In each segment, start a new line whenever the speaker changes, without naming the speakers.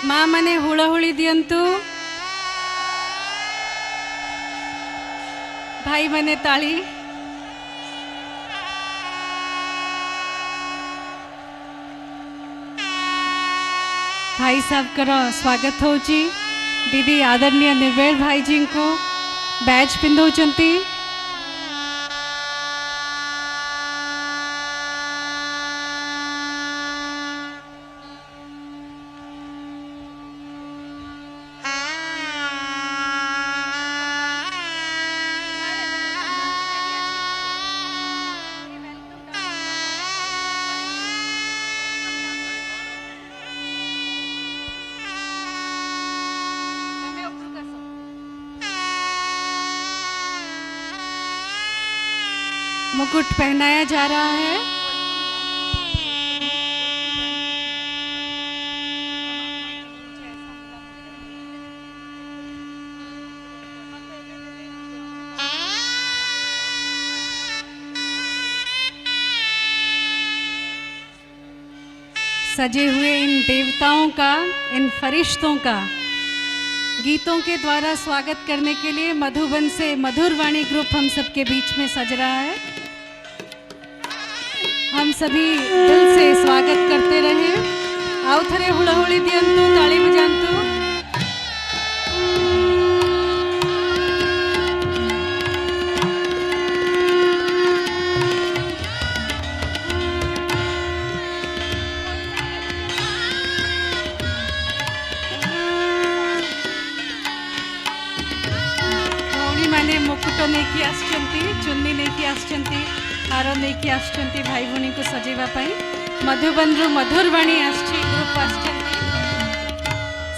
माँ मने हुड़ाहुड़ी दियंतु, भाई मने ताली। भाई साहब करो स्वागत होची। दीदी आदरणीय निर्वेल भाई जी को बैच पिंधौचंती। मुकुट पहनाया जा रहा है। सजे हुए इन देवताओं का, इन फरिश्तों का गीतों के द्वारा स्वागत करने के लिए मधुबन से मधुर वाणी ग्रुप हम सबके बीच में सज रहा है। हम सभी दिल से स्वागत करते रहे। आओ थरे हुड़ाहुड़ी दियंतु, ताली बजांतु। गौड़ी माने मुकुट नेकी आसचंती, चुन्नी नेकी आसचंती, हार नेकी आसचंती भाई भूणी को सजेवा पाई। मधुबन रु मधुर वाणी आसची ग्रुप आसचंती।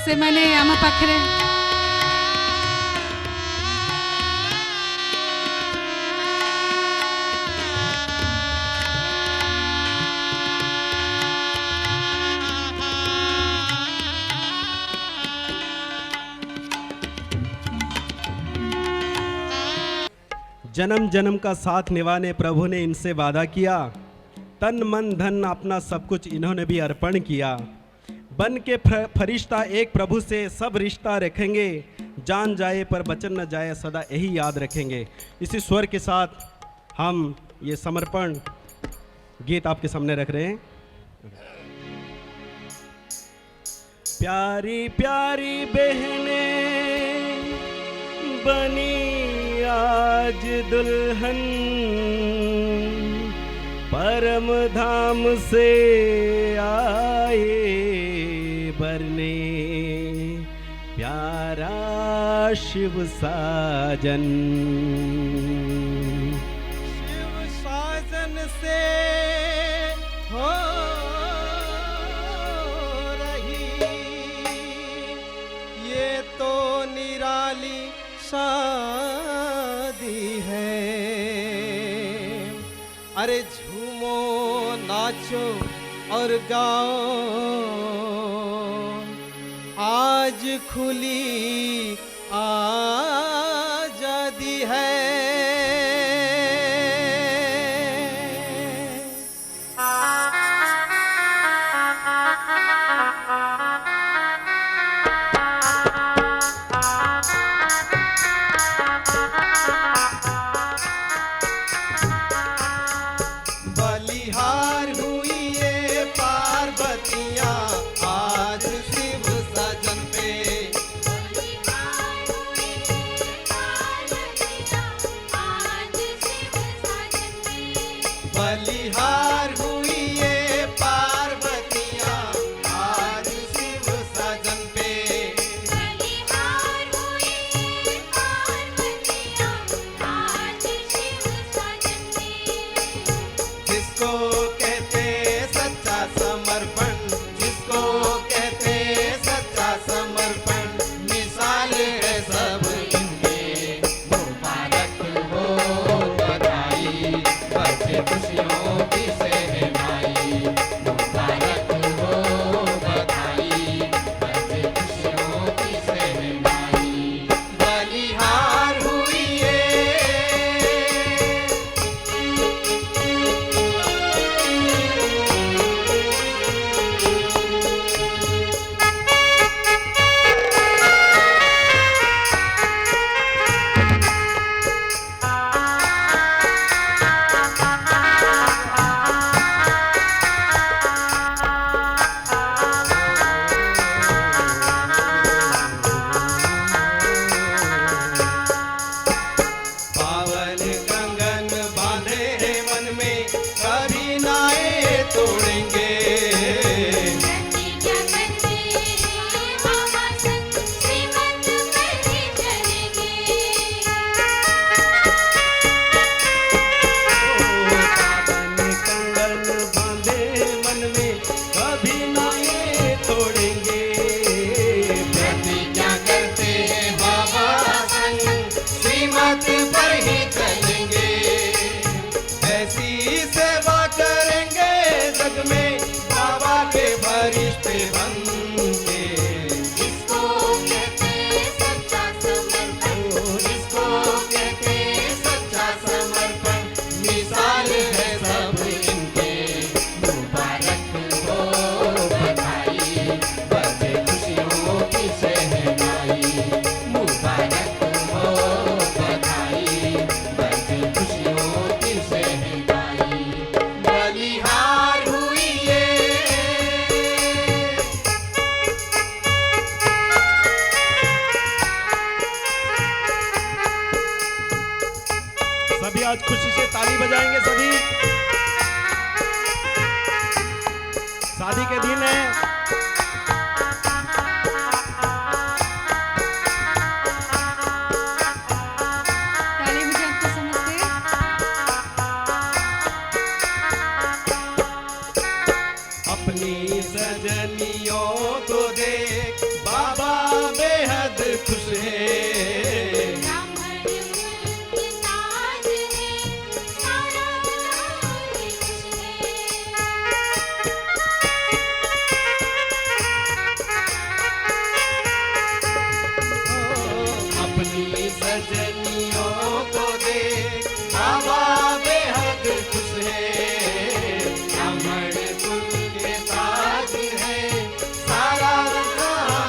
से माने आम पाखरे
जन्म जन्म का साथ निभाने प्रभु ने इनसे वादा किया। तन मन धन अपना सब कुछ इन्होंने भी अर्पण किया। बन के फरिश्ता एक प्रभु से सब रिश्ता रखेंगे। जान जाए पर वचन न जाए, सदा यही याद रखेंगे। इसी स्वर के साथ हम ये समर्पण गीत आपके सामने रख रहे हैं। प्यारी प्यारी बहनें बनी आज दुल्हन, परम धाम से आए बरने, प्यारा शिव साजन।
शिव साजन से हो रही ये तो निराली शादी है। अरे झूमो नाचो और गाओ, आज खुली आजादी है। बलिहार हुई ये पार्वतियाँ आज शिव साजन पे। पे बन के,
इसको कहते सच्चा समर्पण, इसको कहते सच्चा समर्पण।
मिसाल है सब इनके,
मुबारक हो बधाई,
बजे खुशियों की
शहनाई। मुबारक हो बधाई,
बजे खुशियों
की शहनाई।
बलिहार हुई ये,
सभी आज खुशी से ताली बजाएंगे सभी। शादी के दिन है,
ताली बजाते समझते
अपनी सजनियों को देख बाबा बेहद खुश है।
ब्राह्मण उनके ताज है, सारा जहां खुश
अपनी सजनियों को देख बाबा बेहद खुश है। ब्राह्मण कुल के ताज है, सारा जहां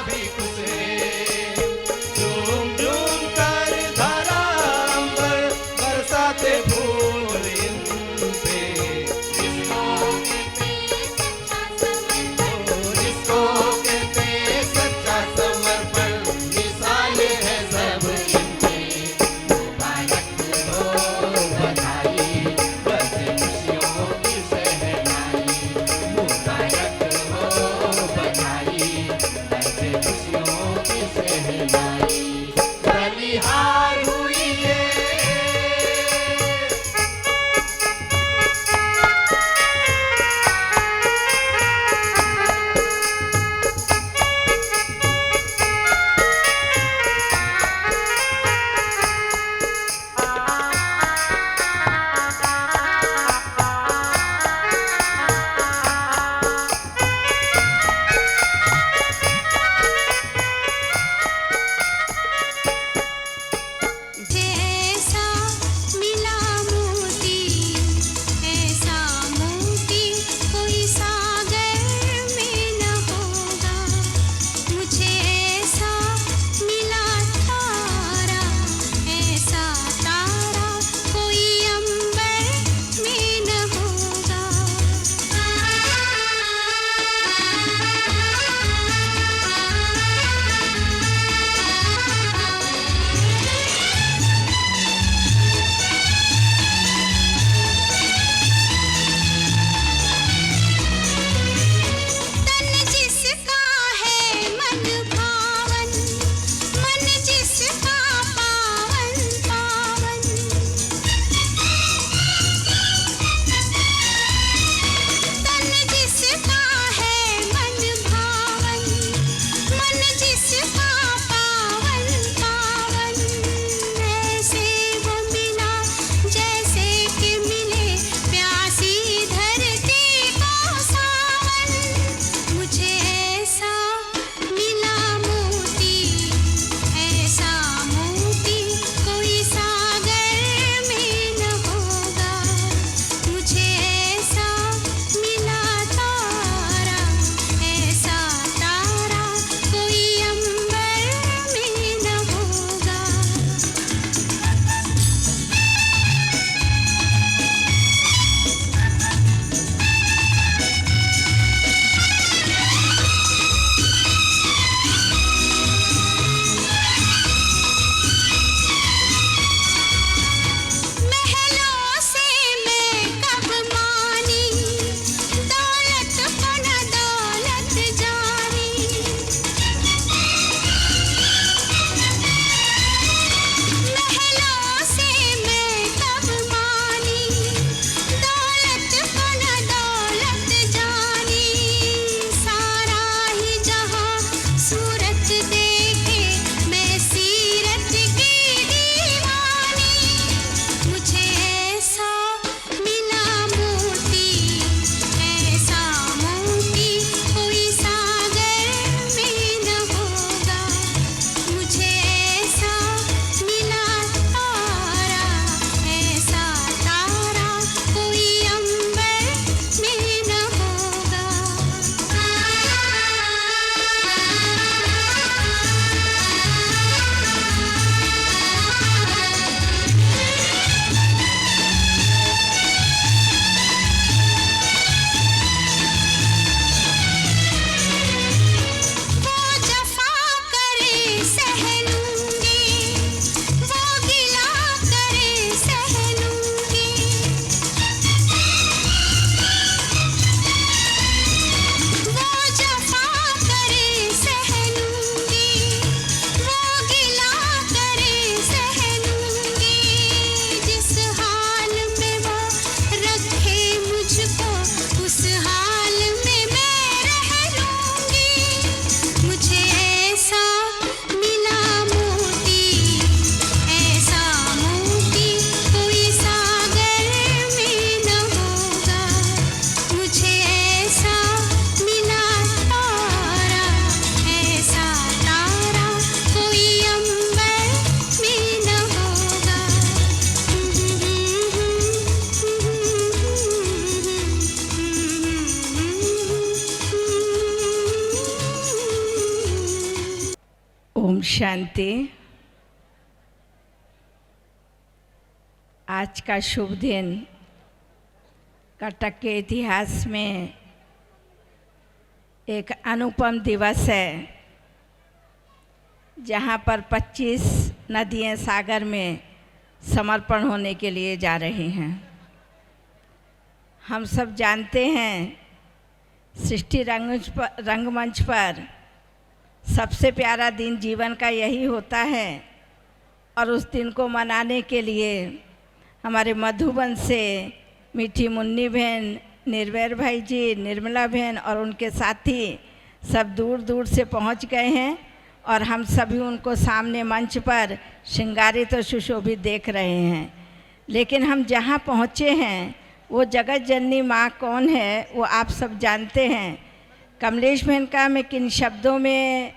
शांति। आज का शुभ दिन कटक के इतिहास में एक अनुपम दिवस है, जहाँ पर 25 नदियाँ सागर में समर्पण होने के लिए जा रही हैं। हम सब जानते हैं सृष्टि रंगमंच पर सबसे प्यारा दिन जीवन का यही होता है, और उस दिन को मनाने के लिए हमारे मधुबन से मीठी मुन्नी बहन, निर्वैर भाई जी, निर्मला बहन और उनके साथी सब दूर दूर से पहुंच गए हैं, और हम सभी उनको सामने मंच पर श्रृंगारित और सुशोभित देख रहे हैं। लेकिन हम जहां पहुंचे हैं वो जगत जननी माँ कौन है वो आप सब जानते हैं। कमलेश बहन का मैं किन शब्दों में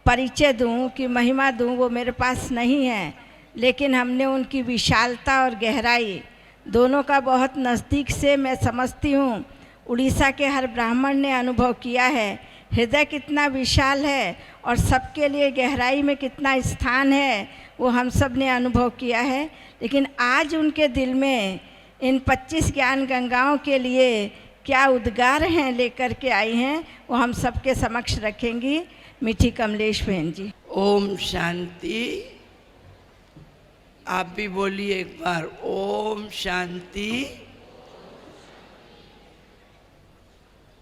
परिचय दूं कि महिमा दूं वो मेरे पास नहीं है, लेकिन हमने उनकी विशालता और गहराई दोनों का बहुत नज़दीक से मैं समझती हूँ। उड़ीसा के हर ब्राह्मण ने अनुभव किया है हृदय कितना विशाल है और सबके लिए गहराई में कितना स्थान है, वो हम सब ने अनुभव किया है। लेकिन आज उनके दिल में इन 25 ज्ञान गंगाओं के लिए क्या उद्गार हैं लेकर के आई हैं, वो हम सबके समक्ष रखेंगी मीठी कमलेश बहन जी।
ओम शांति। आप भी बोलिए एक बार, ओम शांति।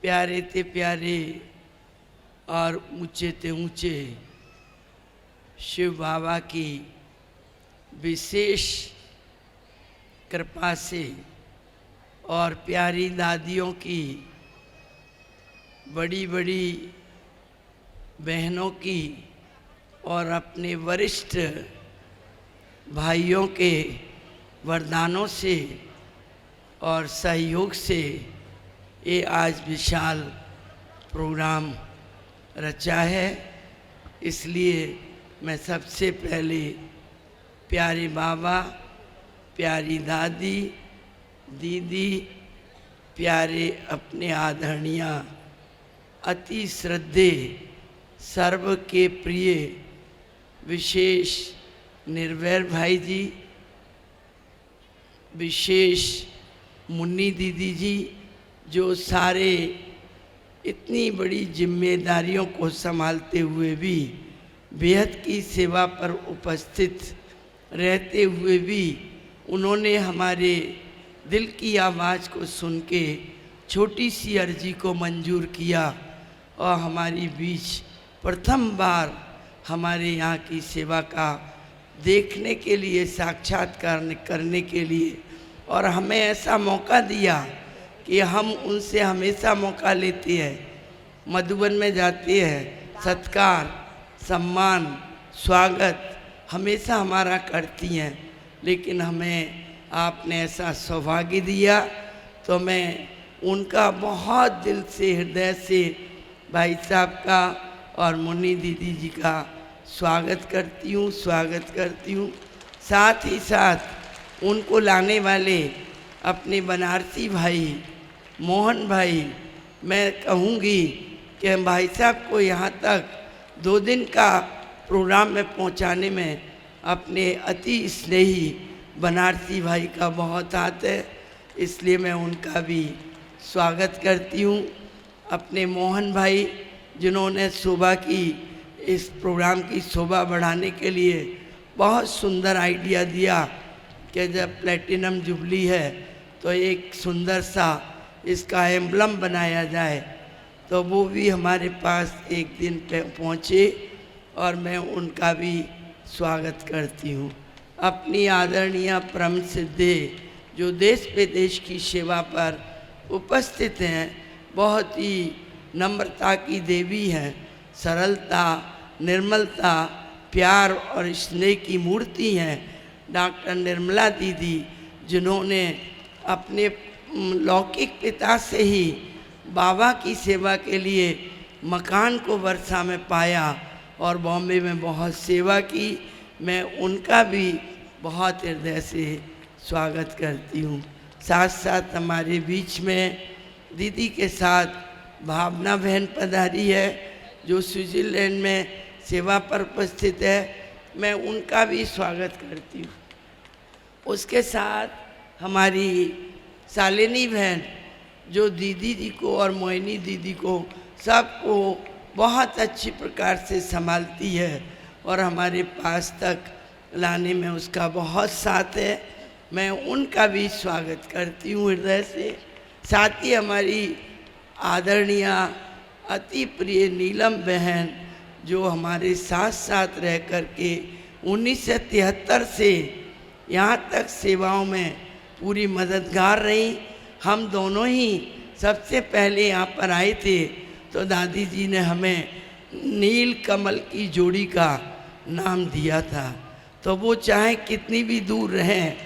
प्यारे थे प्यारे और ऊंचे थे ऊंचे शिव बाबा की विशेष कृपा से और प्यारी दादियों की, बड़ी बड़ी बहनों की और अपने वरिष्ठ भाइयों के वरदानों से और सहयोग से ये आज विशाल प्रोग्राम रचा है। इसलिए मैं सबसे पहले प्यारे बाबा, प्यारी दादी, दीदी, प्यारे अपने आदरणीय अति श्रद्धेय सर्व के प्रिय विशेष निर्वैर भाई जी, विशेष मुन्नी दीदी जी, जो सारे इतनी बड़ी जिम्मेदारियों को संभालते हुए भी बेहद की सेवा पर उपस्थित रहते हुए भी उन्होंने हमारे दिल की आवाज़ को सुन के छोटी सी अर्जी को मंजूर किया और हमारी बीच प्रथम बार हमारे यहाँ की सेवा का देखने के लिए, साक्षात्कार करने के लिए, और हमें ऐसा मौका दिया कि हम उनसे हमेशा मौका लेते हैं। मधुबन में जाते हैं, सत्कार, सम्मान, स्वागत हमेशा हमारा करती हैं, लेकिन हमें आपने ऐसा सौभाग्य दिया, तो मैं उनका बहुत दिल से, हृदय से भाई साहब का और मुन्नी दीदी जी का स्वागत करती हूँ। साथ ही साथ उनको लाने वाले अपने बनारसी भाई मोहन भाई, मैं कहूँगी कि भाई साहब को यहाँ तक 2 दिन का प्रोग्राम में पहुँचाने में अपने अति स्नेही बनारसी भाई का बहुत हाथ है, इसलिए मैं उनका भी स्वागत करती हूँ। अपने मोहन भाई जिन्होंने शोभा की, इस प्रोग्राम की शोभा बढ़ाने के लिए बहुत सुंदर आइडिया दिया कि जब प्लेटिनम जुबली है तो एक सुंदर सा इसका एम्बलम बनाया जाए, तो वो भी हमारे पास एक दिन पहुँचे और मैं उनका भी स्वागत करती हूँ। अपनी आदरणीय परम सिद्धे जो देश विदेश की सेवा पर उपस्थित हैं, बहुत ही नम्रता की देवी हैं, सरलता, निर्मलता, प्यार और स्नेह की मूर्ति हैं। डॉक्टर निर्मला दीदी, जिन्होंने अपने लौकिक पिता से ही बाबा की सेवा के लिए मकान को वर्षा में पाया और बॉम्बे में बहुत सेवा की, मैं उनका भी बहुत हृदय से स्वागत करती हूँ। साथ साथ हमारे बीच में दीदी के साथ भावना बहन पधारी है, जो स्विट्ज़रलैंड में सेवा पर उपस्थित है, मैं उनका भी स्वागत करती हूँ। उसके साथ हमारी शालिनी बहन जो दीदी जी को और मोहिनी दीदी को सबको बहुत अच्छी प्रकार से संभालती है और हमारे पास तक लाने में उसका बहुत साथ है, मैं उनका भी स्वागत करती हूँ हृदय से। साथ ही हमारी आदरणीय अति प्रिय नीलम बहन जो हमारे साथ साथ रह कर के 1973 से यहाँ तक सेवाओं में पूरी मददगार रही। हम दोनों ही सबसे पहले यहाँ पर आए थे तो दादी जी ने हमें नील कमल की जोड़ी का नाम दिया था। तो वो चाहे कितनी भी दूर रहें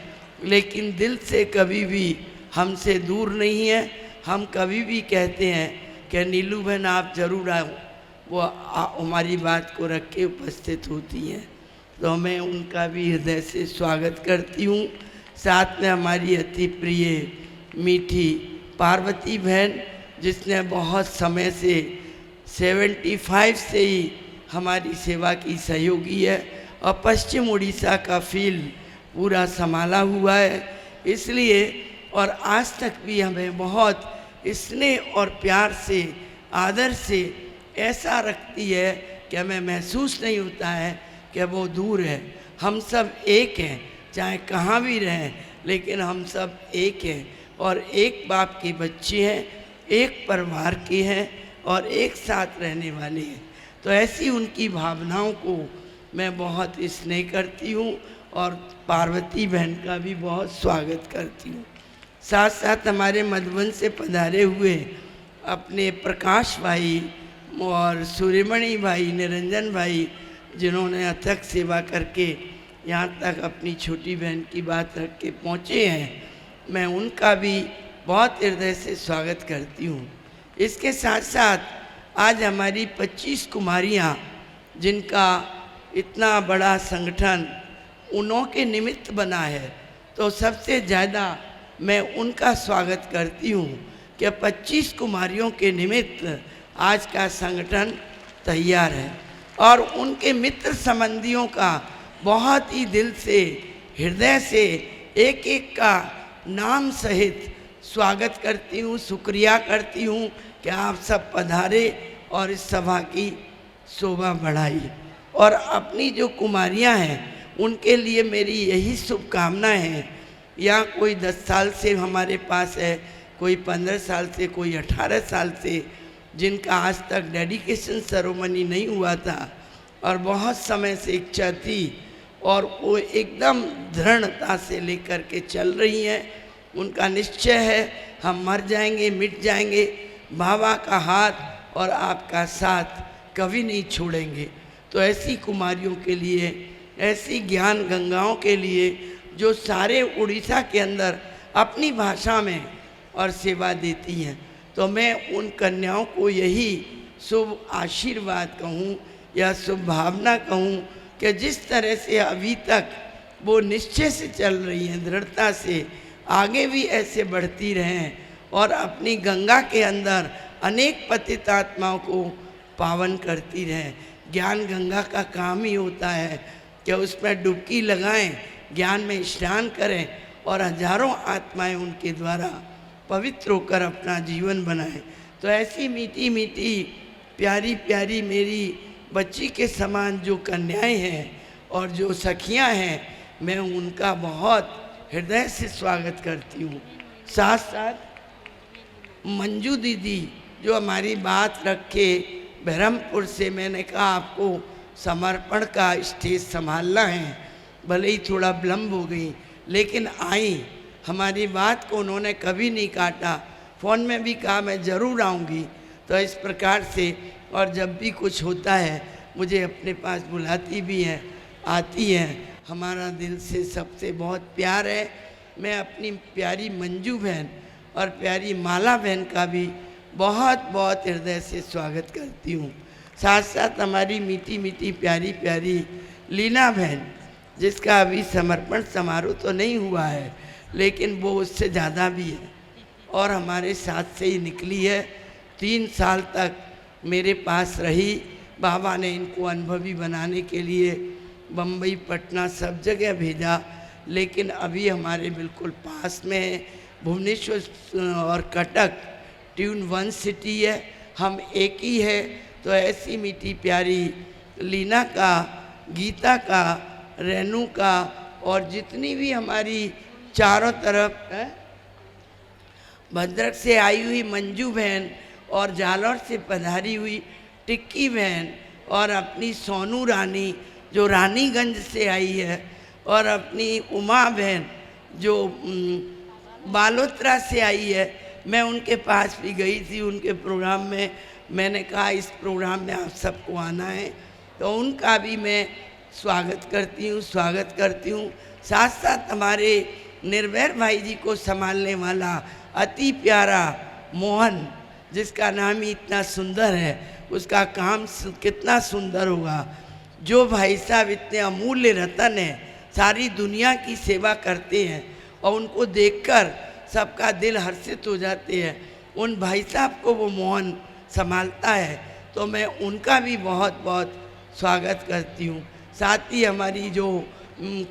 लेकिन दिल से कभी भी हमसे दूर नहीं है। हम कभी भी कहते हैं कि नीलू बहन आप जरूर आओ, वो हमारी बात को रख के उपस्थित होती हैं, तो मैं उनका भी हृदय से स्वागत करती हूँ। साथ में हमारी अति प्रिय मीठी पार्वती बहन जिसने बहुत समय से 75 से ही हमारी सेवा की सहयोगी है और पश्चिम उड़ीसा का फील्ड पूरा संभाला हुआ है, इसलिए और आज तक भी हमें बहुत स्नेह और प्यार से आदर से ऐसा रखती है कि हमें महसूस नहीं होता है कि वो दूर है। हम सब एक हैं, चाहे कहाँ भी रहें लेकिन हम सब एक हैं और एक बाप के बच्चे हैं, एक परिवार के हैं और एक साथ रहने वाले हैं। तो ऐसी उनकी भावनाओं को मैं बहुत स्नेह करती हूँ और पार्वती बहन का भी बहुत स्वागत करती हूँ। साथ साथ हमारे मधुबन से पधारे हुए अपने प्रकाश भाई और सूर्यमणि भाई, निरंजन भाई जिन्होंने अथक सेवा करके यहाँ तक अपनी छोटी बहन की बात रख के पहुँचे हैं, मैं उनका भी बहुत हृदय से स्वागत करती हूँ। इसके साथ साथ आज हमारी 25 कुमारियाँ जिनका इतना बड़ा संगठन उन्हों के निमित्त बना है, तो सबसे ज़्यादा मैं उनका स्वागत करती हूँ कि 25 कुमारियों के निमित्त आज का संगठन तैयार है और उनके मित्र संबंधियों का बहुत ही दिल से हृदय से एक एक का नाम सहित स्वागत करती हूँ, शुक्रिया करती हूँ कि आप सब पधारे और इस सभा की शोभा बढ़ाई। और अपनी जो कुमारियाँ हैं उनके लिए मेरी यही शुभकामनाएं हैं। यहाँ कोई 10 साल से हमारे पास है, कोई 15 साल से, कोई 18 साल से, जिनका आज तक डेडिकेशन सेरेमनी नहीं हुआ था और बहुत समय से इच्छा थी और वो एकदम दृढ़ता से लेकर के चल रही हैं। उनका निश्चय है हम मर जाएंगे, मिट जाएंगे, बाबा का हाथ और आपका साथ कभी नहीं छोड़ेंगे। तो ऐसी कुमारियों के लिए, ऐसी ज्ञान गंगाओं के लिए जो सारे उड़ीसा के अंदर अपनी भाषा में और सेवा देती हैं, तो मैं उन कन्याओं को यही शुभ आशीर्वाद कहूँ या शुभ भावना कहूँ कि जिस तरह से अभी तक वो निश्चय से चल रही हैं, दृढ़ता से आगे भी ऐसे बढ़ती रहें और अपनी गंगा के अंदर अनेक पतित आत्माओं को पावन करती रहें। ज्ञान गंगा का काम ही होता है कि उसमें डुबकी लगाएं, ज्ञान में स्नान करें और हजारों आत्माएं उनके द्वारा पवित्र होकर अपना जीवन बनाएं। तो ऐसी मीठी मीठी प्यारी प्यारी मेरी बच्ची के समान जो कन्याएं हैं और जो सखियां हैं, मैं उनका बहुत हृदय से स्वागत करती हूँ। साथ साथ मंजू दीदी जो हमारी बात रख के बहरमपुर से, मैंने कहा आपको समर्पण का स्टेज संभालना है, भले ही थोड़ा विलम्ब हो गई लेकिन आई, हमारी बात को उन्होंने कभी नहीं काटा, फ़ोन में भी कहा मैं ज़रूर आऊँगी। तो इस प्रकार से और जब भी कुछ होता है मुझे अपने पास बुलाती भी हैं, आती हैं, हमारा दिल से सबसे बहुत प्यार है। मैं अपनी प्यारी मंजू बहन और प्यारी माला बहन का भी बहुत बहुत हृदय से स्वागत करती हूँ। साथ साथ हमारी मीठी मीठी प्यारी प्यारी लीना बहन, जिसका अभी समर्पण समारोह तो नहीं हुआ है लेकिन वो उससे ज़्यादा भी है और हमारे साथ से ही निकली है। 3 साल तक मेरे पास रही, बाबा ने इनको अनुभवी बनाने के लिए बम्बई, पटना सब जगह भेजा, लेकिन अभी हमारे बिल्कुल पास में है भुवनेश्वर और कटक ट्यून वन सिटी है, हम एक ही है। तो ऐसी मीठी प्यारी लीना का, गीता का, रेनू का और जितनी भी हमारी चारों तरफ है, भद्रक से आई हुई मंजू बहन और जालौर से पधारी हुई टिक्की बहन और अपनी सोनू रानी जो रानीगंज से आई है और अपनी उमा बहन जो बालोतरा से आई है। मैं उनके पास भी गई थी उनके प्रोग्राम में, मैंने कहा इस प्रोग्राम में आप सबको आना है, तो उनका भी मैं स्वागत करती हूँ। साथ साथ हमारे निर्भय भाई जी को संभालने वाला अति प्यारा मोहन, जिसका नाम ही इतना सुंदर है, उसका काम कितना सुंदर होगा। जो भाई साहब इतने अमूल्य रतन हैं, सारी दुनिया की सेवा करते हैं और उनको देखकर सबका दिल हर्षित हो जाते हैं, उन भाई साहब को वो मोहन संभालता है, तो मैं उनका भी बहुत बहुत स्वागत करती हूँ। साथ ही हमारी जो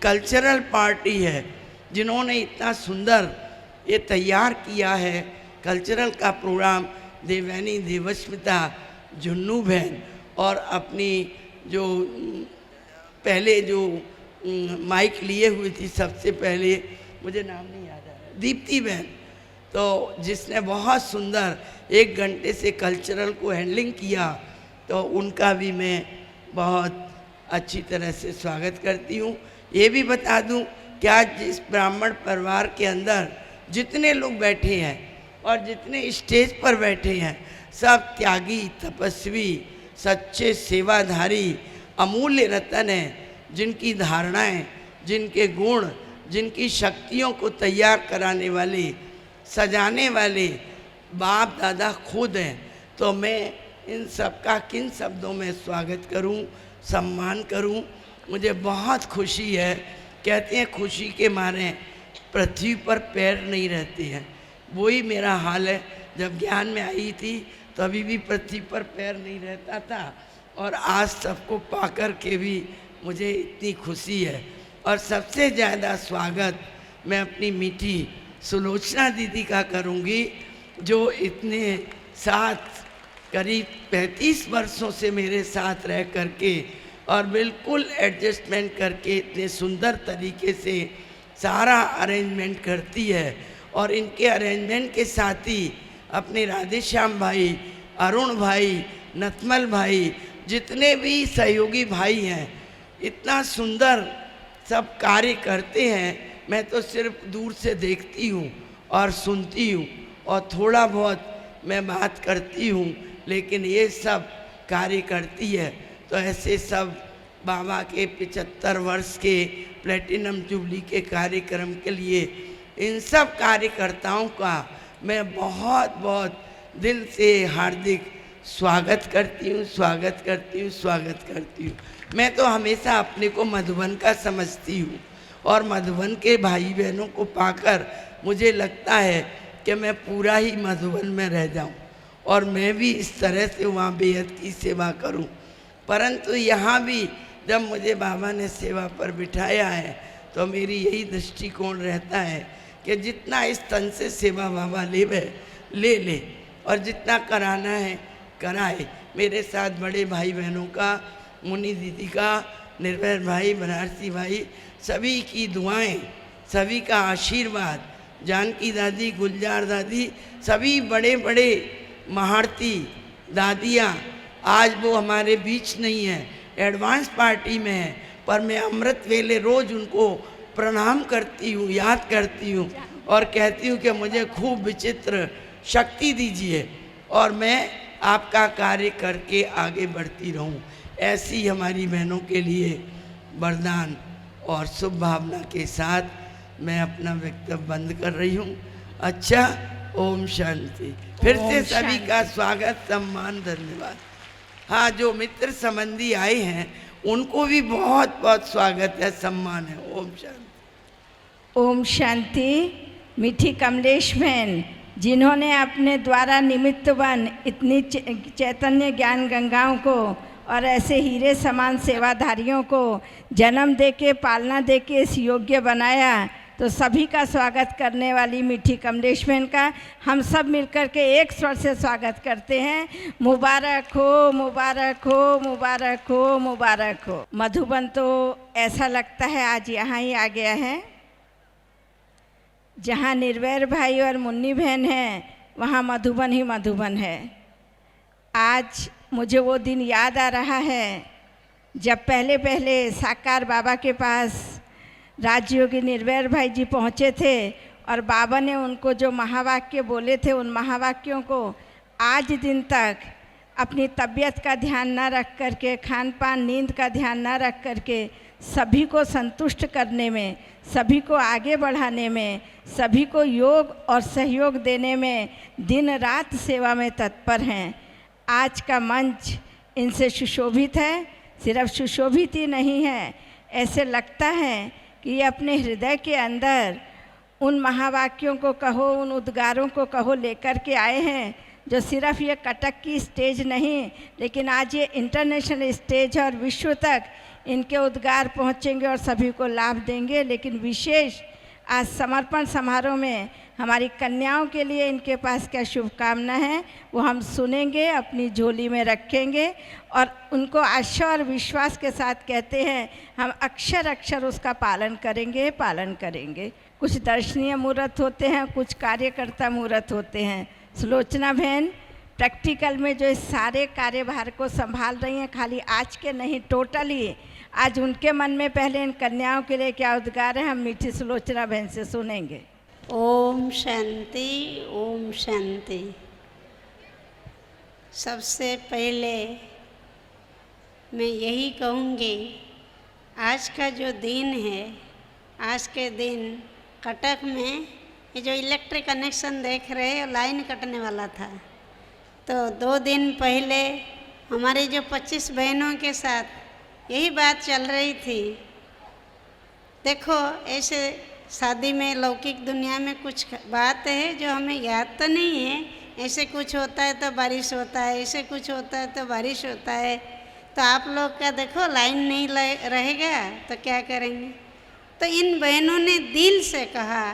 कल्चरल पार्टी है, जिन्होंने इतना सुंदर ये तैयार किया है कल्चरल का प्रोग्राम, देवयानी, देवस्मिता, जुन्नू बहन और अपनी जो पहले जो माइक लिए हुई थी सबसे पहले, मुझे नाम नहीं याद आ रहा, दीप्ति बहन, तो जिसने बहुत सुंदर 1 घंटे से कल्चरल को हैंडलिंग किया, तो उनका भी मैं बहुत अच्छी तरह से स्वागत करती हूँ। ये भी बता दूँ कि आज जिस ब्राह्मण परिवार के अंदर जितने लोग बैठे हैं और जितने स्टेज पर बैठे हैं, सब त्यागी, तपस्वी, सच्चे सेवाधारी, अमूल्य रतन हैं, जिनकी धारणाएं, जिनके गुण, जिनकी शक्तियों को तैयार कराने वाले, सजाने वाले बाप दादा खुद हैं। तो मैं इन सब का किन शब्दों में स्वागत करूं, सम्मान करूं। मुझे बहुत खुशी है, कहते हैं खुशी के मारे पृथ्वी पर पैर नहीं रहते हैं, वही मेरा हाल है। जब ज्ञान में आई थी तो अभी भी पृथ्वी पर पैर नहीं रहता था, और आज सबको पाकर के भी मुझे इतनी खुशी है। और सबसे ज़्यादा स्वागत मैं अपनी मीठी सुलोचना दीदी का करूँगी, जो इतने साथ करीब 35 वर्षों से मेरे साथ रह करके और बिल्कुल एडजस्टमेंट करके इतने सुंदर तरीके से सारा अरेंजमेंट करती है। और इनके अरेंजमेंट के साथ ही अपने राधेश्याम भाई, अरुण भाई, नथमल भाई, जितने भी सहयोगी भाई हैं, इतना सुंदर सब कार्य करते हैं। मैं तो सिर्फ दूर से देखती हूँ और सुनती हूँ और थोड़ा बहुत मैं बात करती हूँ, लेकिन ये सब कार्य करती है। तो ऐसे सब बाबा के 75 वर्ष के प्लेटिनम जुबली के कार्यक्रम के लिए इन सब कार्यकर्ताओं का मैं बहुत बहुत दिल से हार्दिक स्वागत करती हूँ। मैं तो हमेशा अपने को मधुबन का समझती हूँ, और मधुबन के भाई बहनों को पाकर मुझे लगता है कि मैं पूरा ही मधुबन में रह जाऊँ और मैं भी इस तरह से वहाँ बेहद की सेवा करूँ। परंतु यहाँ भी जब मुझे बाबा ने सेवा पर बिठाया है, तो मेरी यही दृष्टिकोण रहता है कि जितना इस तन से सेवा बाबा ले और जितना कराना है कराए। मेरे साथ बड़े भाई बहनों का, मुन्नी दीदी का, निर्भय भाई, बनारसी भाई, सभी की दुआएं, सभी का आशीर्वाद, जानकी दादी, गुलजार दादी, सभी बड़े बड़े महारती दादियाँ, आज वो हमारे बीच नहीं है, एडवांस पार्टी में है, पर मैं अमृत वेले रोज़ उनको प्रणाम करती हूँ, याद करती हूँ और कहती हूँ कि मुझे खूब विचित्र शक्ति दीजिए और मैं आपका कार्य करके आगे बढ़ती रहूं। ऐसी हमारी बहनों के लिए वरदान और शुभ भावना के साथ मैं अपना वक्तव्य बंद कर रही हूं। अच्छा, ओम शांति। फिर से सभी का स्वागत, सम्मान, धन्यवाद। हाँ, जो मित्र संबंधी आए हैं उनको भी बहुत बहुत स्वागत है, सम्मान है। ओम शांति।
ओम शांति। मीठी कमलेश बहन, जिन्होंने अपने द्वारा निमित्त बन इतनी चैतन्य ज्ञान गंगाओं को और ऐसे हीरे समान सेवाधारियों को जन्म देके पालना देके इस योग्य बनाया। तो सभी का स्वागत करने वाली मीठी कमलेश बहन का हम सब मिलकर के एक स्वर से स्वागत करते हैं। मुबारक हो, मुबारक हो, मुबारक हो, मुबारक हो। मधुबन तो ऐसा लगता है आज यहाँ ही आ गया है। जहाँ निर्वैर भाई और मुन्नी बहन हैं वहाँ मधुबन ही मधुबन है। आज मुझे वो दिन याद आ रहा है जब पहले साकार बाबा के पास राजयोगी निर्वैर भाई जी पहुँचे थे और बाबा ने उनको जो महावाक्य बोले थे उन महावाक्यों को आज दिन तक अपनी तबीयत का ध्यान न रख करके, खान पान नींद का ध्यान न रख करके सभी को संतुष्ट करने में, सभी को आगे बढ़ाने में, सभी को योग और सहयोग देने में दिन रात सेवा में तत्पर हैं। आज का मंच इनसे सुशोभित है। सिर्फ सुशोभित ही नहीं है, ऐसे लगता है कि ये अपने हृदय के अंदर उन महावाक्यों को कहो, उन उद्गारों को कहो लेकर के आए हैं जो सिर्फ ये कटक की स्टेज नहीं, लेकिन आज ये इंटरनेशनल स्टेज और विश्व तक इनके उद्गार पहुँचेंगे और सभी को लाभ देंगे। लेकिन विशेष आज समर्पण समारोह में हमारी कन्याओं के लिए इनके पास क्या शुभकामना है वो हम सुनेंगे, अपनी झोली में रखेंगे और उनको आशा और विश्वास के साथ कहते हैं हम अक्षर अक्षर उसका पालन करेंगे। कुछ दर्शनीय मुहूर्त होते हैं, कुछ कार्यकर्ता मुहूर्त होते हैं। सुलोचना बहन प्रैक्टिकल में जो इस सारे कार्यभार को संभाल रही हैं, खाली आज के नहीं टोटली, आज उनके मन में पहले इन कन्याओं के लिए क्या उद्गार है हम मीठी सुलोचना बहन से सुनेंगे।
ओम शांति, ओम शांति। सबसे पहले मैं यही कहूँगी, आज का जो दिन है, आज के दिन कटक में ये जो इलेक्ट्रिक कनेक्शन देख रहे हैं लाइन कटने वाला था, तो 2 दिन पहले हमारी जो 25 बहनों के साथ यही बात चल रही थी। देखो ऐसे शादी में लौकिक दुनिया में कुछ बात है जो हमें याद तो नहीं है, ऐसे कुछ होता है तो बारिश होता है, ऐसे कुछ होता है तो बारिश होता है। तो आप लोग का देखो लाइन नहीं रहेगा तो क्या करेंगे। तो इन बहनों ने दिल से कहा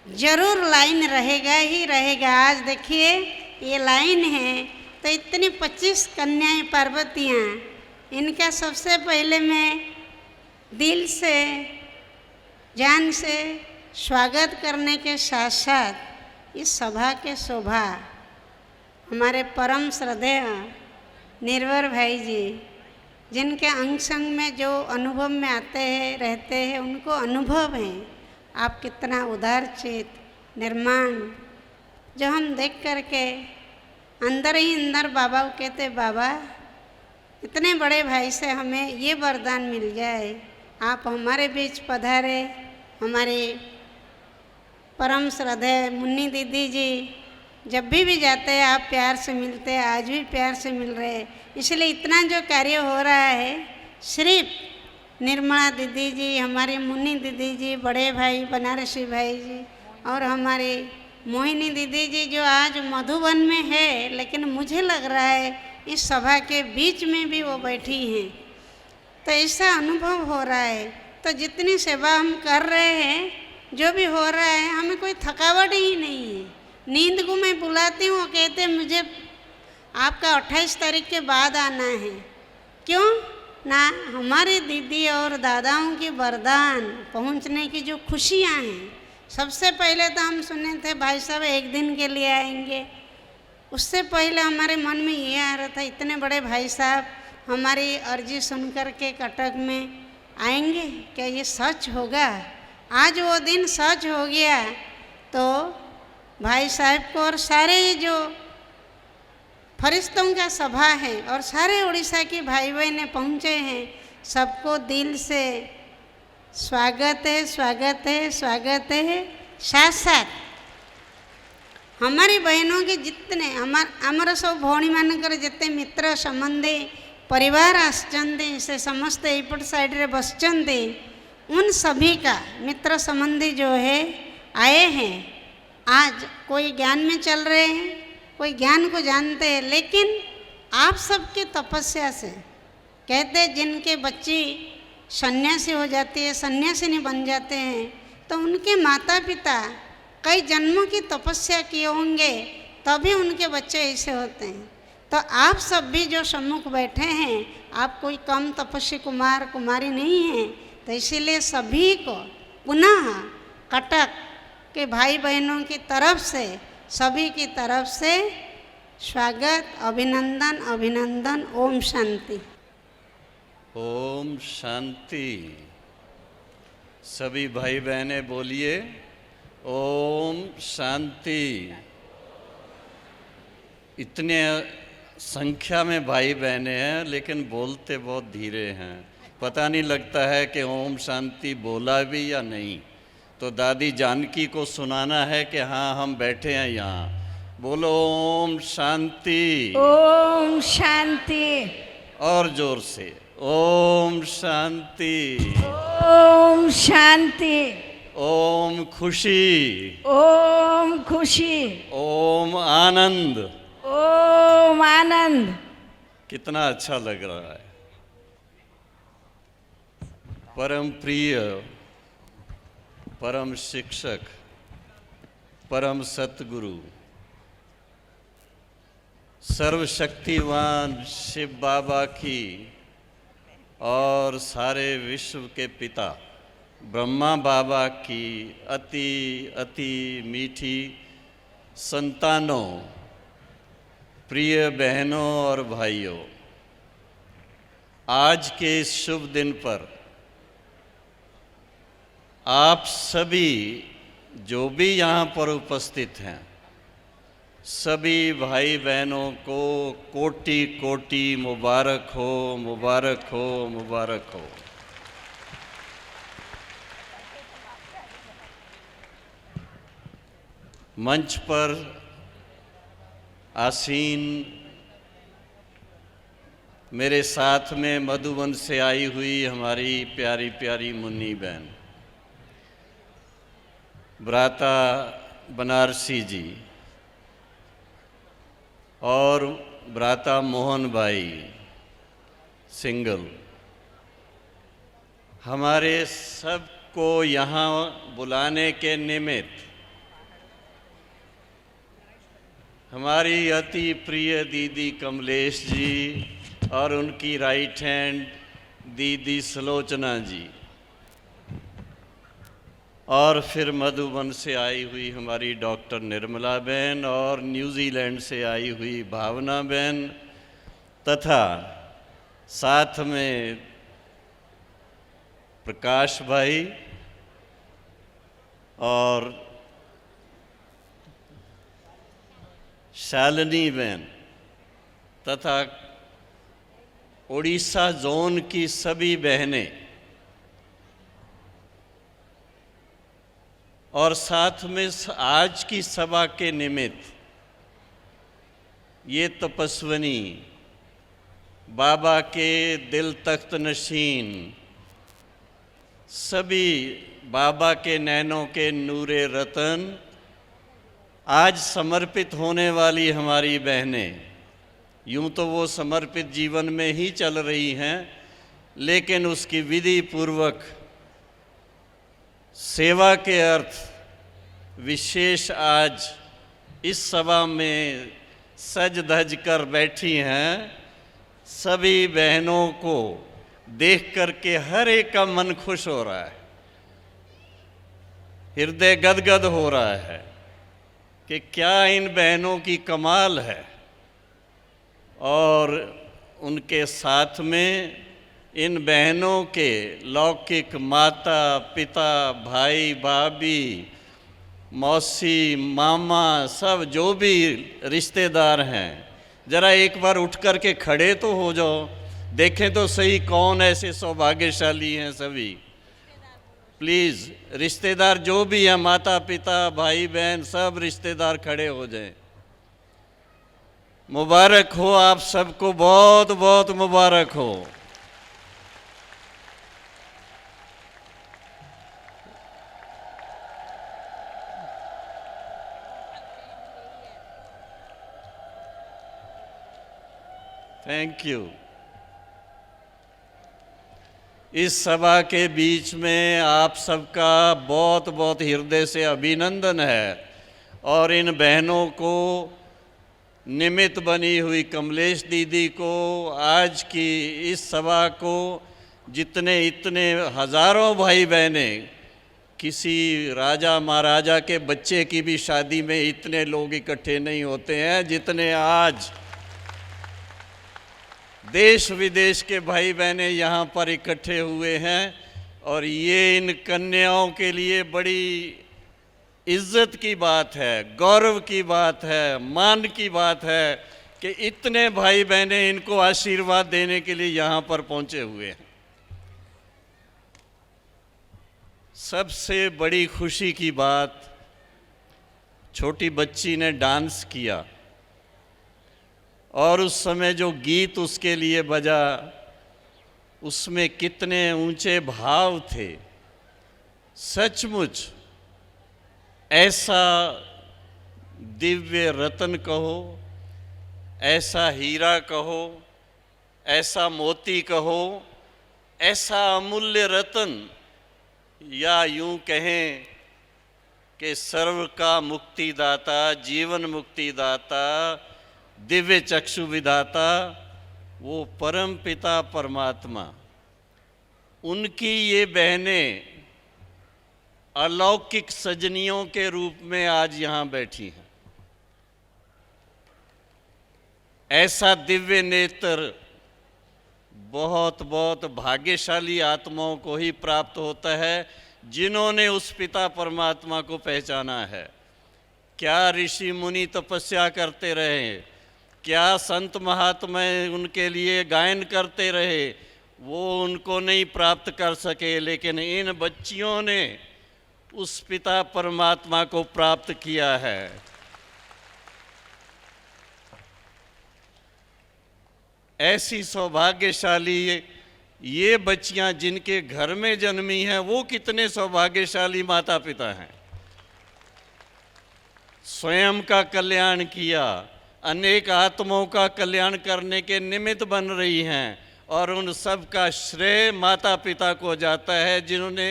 जरूर लाइन रहेगा ही रहेगा। आज देखिए ये लाइन है तो इतनी 25 कन्याएं पार्वतियाँ, इनका सबसे पहले मैं दिल से जान से स्वागत करने के साथ साथ इस सभा के शोभा हमारे परम श्रद्धेय निर्वैर भाई जी, जिनके अंग संग में जो अनुभव में आते हैं रहते हैं, उनको अनुभव है आप कितना उदार चित निर्माण, जो हम देख करके अंदर ही अंदर बाबा को कहते बाबा इतने बड़े भाई से हमें ये वरदान मिल जाए, आप हमारे बीच पधारे। हमारे परम श्रद्धेय मुन्नी दीदी जी जब भी जाते हैं आप प्यार से मिलते हैं, आज भी प्यार से मिल रहे हैं। इसलिए इतना जो कार्य हो रहा है सिर्फ निर्मला दीदी जी, हमारी मुन्नी दीदी जी, बड़े भाई बनारसी भाई जी और हमारी मोहिनी दीदी जी जो आज मधुबन में है, लेकिन मुझे लग रहा है इस सभा के बीच में भी वो बैठी हैं। तो ऐसा अनुभव हो रहा है। तो जितनी सेवा हम कर रहे हैं, जो भी हो रहा है, हमें कोई थकावट ही नहीं है। नींद को मैं बुलाती हूँ, कहते मुझे आपका 28 तारीख के बाद आना है। क्यों ना, हमारी दीदी और दादाओं की वरदान पहुँचने की जो खुशियाँ हैं, सबसे पहले तो हम सुने थे भाई साहब 1 दिन के लिए आएंगे। उससे पहले हमारे मन में ये आ रहा था इतने बड़े भाई साहब हमारी अर्जी सुन कर के कटक में आएंगे, क्या ये सच होगा? आज वो दिन सच हो गया। तो भाई साहब को और सारे जो फरिश्तों का सभा है और सारे उड़ीसा के भाई बहनें पहुँचे हैं, सबको दिल से स्वागत है, स्वागत है, स्वागत है। साथ साथ हमारी बहनों के जितने आमर सब भौणी मानकर जितने मित्र संबंधी परिवार आसचंदे से समस्त एपट साइड रे बसचंदे, उन सभी का मित्र संबंधी जो है आए हैं। आज कोई ज्ञान में चल रहे हैं, कोई ज्ञान को जानते हैं, लेकिन आप सबके तपस्या से, कहते जिनके बच्ची सन्यासी हो जाती है, सन्यासिनी बन जाते हैं, तो उनके माता पिता कई जन्मों की तपस्या किए होंगे तभी उनके बच्चे ऐसे होते हैं। तो आप सब भी जो सम्मुख बैठे हैं, आप कोई कम तपस्वी कुमार कुमारी नहीं हैं। तो इसीलिए सभी को पुनः कटक के भाई बहनों की तरफ से, सभी की तरफ से स्वागत, अभिनंदन अभिनंदन। ओम शांति।
ओम शांति। सभी भाई बहनें बोलिए ओम शांति। इतने संख्या में भाई बहनें हैं लेकिन बोलते बहुत धीरे हैं, पता नहीं लगता है कि ओम शांति बोला भी या नहीं। तो दादी जानकी को सुनाना है कि हाँ हम बैठे हैं यहाँ। बोलो ओम शांति।
ओम शांति।
और जोर से ओम शांति।
ओम शांति।
ओम खुशी।
ओम खुशी।
ओम आनंद।
ओम आनंद।
कितना अच्छा लग रहा है। परम प्रिय, परम शिक्षक, परम सतगुरु, सर्वशक्तिवान शिव बाबा की और सारे विश्व के पिता ब्रह्मा बाबा की अति अति मीठी संतानों, प्रिय बहनों और भाइयों, आज के इस शुभ दिन पर आप सभी जो भी यहाँ पर उपस्थित हैं, सभी भाई बहनों को कोटि कोटि मुबारक हो, मुबारक हो, मुबारक हो। मंच पर आसीन मेरे साथ में मधुबन से आई हुई हमारी प्यारी प्यारी मुन्नी बहन, भ्राता बनारसी जी और भ्राता मोहन भाई सिंगल, हमारे सबको यहाँ बुलाने के निमित्त हमारी अति प्रिय दीदी कमलेश जी और उनकी राइट हैंड दीदी सुलोचना जी, और फिर मधुबन से आई हुई हमारी डॉक्टर निर्मला बहन और न्यूजीलैंड से आई हुई भावना बहन, तथा साथ में प्रकाश भाई और शालिनी बहन, तथा उड़ीसा जोन की सभी बहनें, और साथ में आज की सभा के निमित्त ये तपस्विनी बाबा के दिल तख्त नशीन, सभी बाबा के नैनों के नूरे रतन, आज समर्पित होने वाली हमारी बहनें, यूं तो वो समर्पित जीवन में ही चल रही हैं, लेकिन उसकी विधि पूर्वक सेवा के अर्थ विशेष आज इस सभा में सज धज कर बैठी हैं। सभी बहनों को देख कर के हर एक का मन खुश हो रहा है, हृदय गदगद हो रहा है कि क्या इन बहनों की कमाल है। और उनके साथ में इन बहनों के लौकिक माता पिता भाई भाभी मौसी मामा सब जो भी रिश्तेदार हैं, जरा एक बार उठ कर के खड़े तो हो जाओ, देखें तो सही कौन ऐसे सौभाग्यशाली हैं। सभी प्लीज़ रिश्तेदार जो भी हैं, माता पिता भाई बहन सब रिश्तेदार खड़े हो जाएं। मुबारक हो आप सबको, बहुत बहुत मुबारक हो। Thank you. इस सभा के बीच में आप सबका बहुत बहुत हृदय से अभिनंदन है और इन बहनों को, निमित्त बनी हुई कमलेश दीदी को, आज की इस सभा को जितने इतने हजारों भाई बहने, किसी राजा महाराजा के बच्चे की भी शादी में इतने लोग इकट्ठे नहीं होते हैं जितने आज देश विदेश के भाई बहने यहाँ पर इकट्ठे हुए हैं। और ये इन कन्याओं के लिए बड़ी इज्जत की बात है, गौरव की बात है, मान की बात है कि इतने भाई बहने इनको आशीर्वाद देने के लिए यहाँ पर पहुँचे हुए हैं। सबसे बड़ी खुशी की बात, छोटी बच्ची ने डांस किया और उस समय जो गीत उसके लिए बजा, उसमें कितने ऊंचे भाव थे। सचमुच ऐसा दिव्य रत्न कहो, ऐसा हीरा कहो, ऐसा मोती कहो, ऐसा अमूल्य रत्न, या यूं कहें कि सर्व का मुक्तिदाता, जीवन मुक्तिदाता, दिव्य चक्षु विधाता, वो परम पिता परमात्मा, उनकी ये बहनें अलौकिक सजनियों के रूप में आज यहाँ बैठी हैं। ऐसा दिव्य नेत्र बहुत बहुत भाग्यशाली आत्माओं को ही प्राप्त होता है जिन्होंने उस पिता परमात्मा को पहचाना है। क्या ऋषि मुनि तपस्या करते रहे, क्या संत महात्मा उनके लिए गायन करते रहे, वो उनको नहीं प्राप्त कर सके, लेकिन इन बच्चियों ने उस पिता परमात्मा को प्राप्त किया है। ऐसी सौभाग्यशाली ये बच्चियां जिनके घर में जन्मी हैं, वो कितने सौभाग्यशाली माता पिता हैं। स्वयं का कल्याण किया, अनेक आत्माओं का कल्याण करने के निमित्त बन रही हैं, और उन सब का श्रेय माता पिता को जाता है जिन्होंने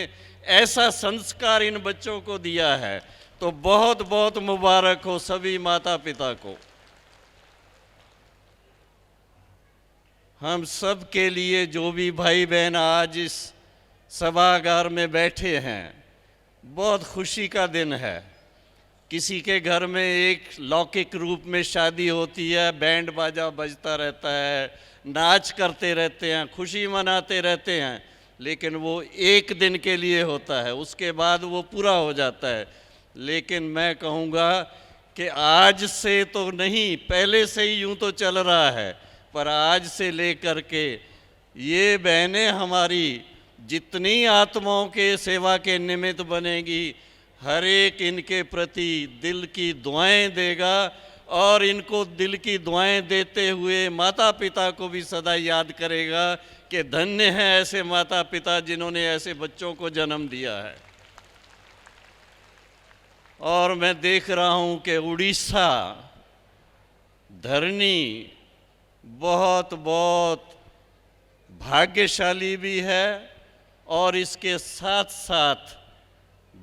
ऐसा संस्कार इन बच्चों को दिया है। तो बहुत बहुत मुबारक हो सभी माता पिता को। हम सब के लिए जो भी भाई बहन आज इस सभागार में बैठे हैं, बहुत खुशी का दिन है। किसी के घर में एक लौकिक रूप में शादी होती है, बैंड बाजा बजता रहता है, नाच करते रहते हैं, खुशी मनाते रहते हैं, लेकिन वो एक दिन के लिए होता है, उसके बाद वो पूरा हो जाता है। लेकिन मैं कहूँगा कि आज से तो नहीं, पहले से ही यूँ तो चल रहा है, पर आज से लेकर के ये बहनें हमारी जितनी आत्माओं के सेवा के निमित्त बनेगी, हर एक इनके प्रति दिल की दुआएं देगा, और इनको दिल की दुआएं देते हुए माता पिता को भी सदा याद करेगा कि धन्य हैं ऐसे माता पिता जिन्होंने ऐसे बच्चों को जन्म दिया है। और मैं देख रहा हूँ कि उड़ीसा धरनी बहुत बहुत भाग्यशाली भी है, और इसके साथ साथ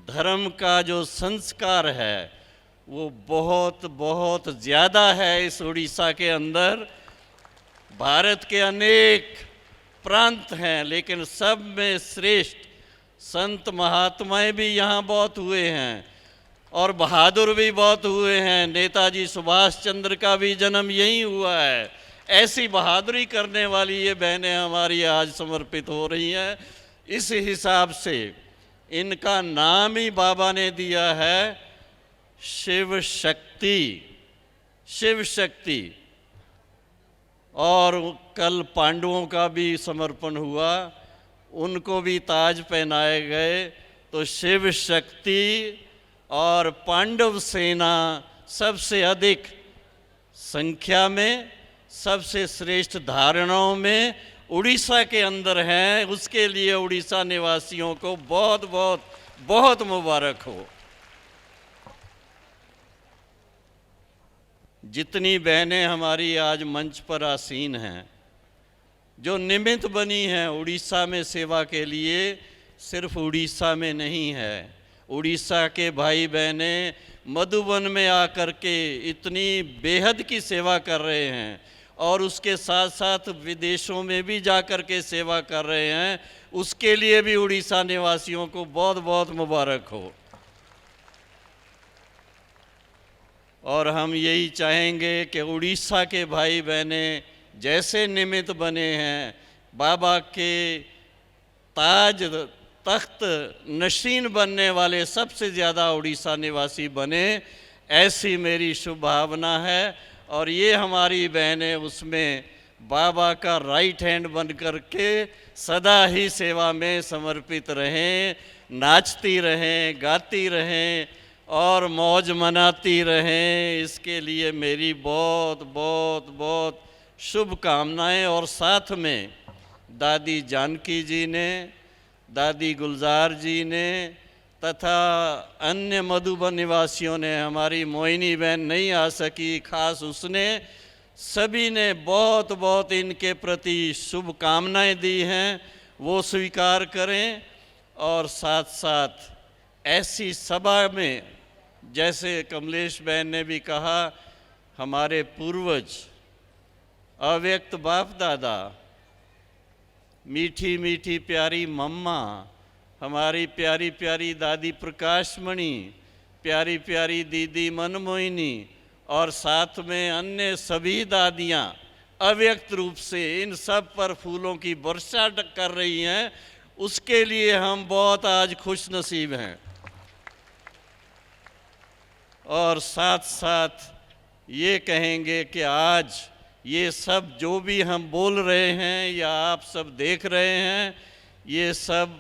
धर्म का जो संस्कार है वो बहुत बहुत ज़्यादा है इस उड़ीसा के अंदर। भारत के अनेक प्रांत हैं, लेकिन सब में श्रेष्ठ संत महात्माएं भी यहाँ बहुत हुए हैं, और बहादुर भी बहुत हुए हैं। नेताजी सुभाष चंद्र का भी जन्म यहीं हुआ है। ऐसी बहादुरी करने वाली ये बहनें हमारी आज समर्पित हो रही हैं। इस हिसाब से इनका नाम ही बाबा ने दिया है शिव शक्ति, शिव शक्ति। और कल पांडवों का भी समर्पण हुआ, उनको भी ताज पहनाए गए। तो शिव शक्ति और पांडव सेना सबसे अधिक संख्या में, सबसे श्रेष्ठ धारणाओं में उड़ीसा के अंदर हैं। उसके लिए उड़ीसा निवासियों को बहुत बहुत बहुत मुबारक हो। जितनी बहनें हमारी आज मंच पर आसीन हैं, जो निमित्त बनी हैं उड़ीसा में सेवा के लिए, सिर्फ उड़ीसा में नहीं है, उड़ीसा के भाई बहने मधुबन में आकर के इतनी बेहद की सेवा कर रहे हैं और उसके साथ साथ विदेशों में भी जाकर के सेवा कर रहे हैं। उसके लिए भी उड़ीसा निवासियों को बहुत बहुत मुबारक हो। और हम यही चाहेंगे कि उड़ीसा के भाई बहने जैसे निमित्त बने हैं बाबा के ताज तख्त नशीन बनने वाले सबसे ज़्यादा उड़ीसा निवासी बने, ऐसी मेरी शुभ भावना है। और ये हमारी बहनें उसमें बाबा का राइट हैंड बन कर के सदा ही सेवा में समर्पित रहें, नाचती रहें, गाती रहें और मौज मनाती रहें। इसके लिए मेरी बहुत बहुत बहुत शुभकामनाएं। और साथ में दादी जानकी जी ने, दादी गुलजार जी ने तथा अन्य मधुबन निवासियों ने, हमारी मोहिनी बहन नहीं आ सकी, खास उसने, सभी ने बहुत बहुत इनके प्रति शुभकामनाएं दी हैं, वो स्वीकार करें। और साथ साथ ऐसी सभा में, जैसे कमलेश बहन ने भी कहा, हमारे पूर्वज अव्यक्त बाप दादा, मीठी मीठी प्यारी मम्मा, हमारी प्यारी प्यारी दादी प्रकाशमणि, प्यारी प्यारी दीदी मनमोहिनी और साथ में अन्य सभी दादियाँ अव्यक्त रूप से इन सब पर फूलों की वर्षा कर रही हैं। उसके लिए हम बहुत आज खुश नसीब हैं। और साथ साथ ये कहेंगे कि आज ये सब जो भी हम बोल रहे हैं या आप सब देख रहे हैं, ये सब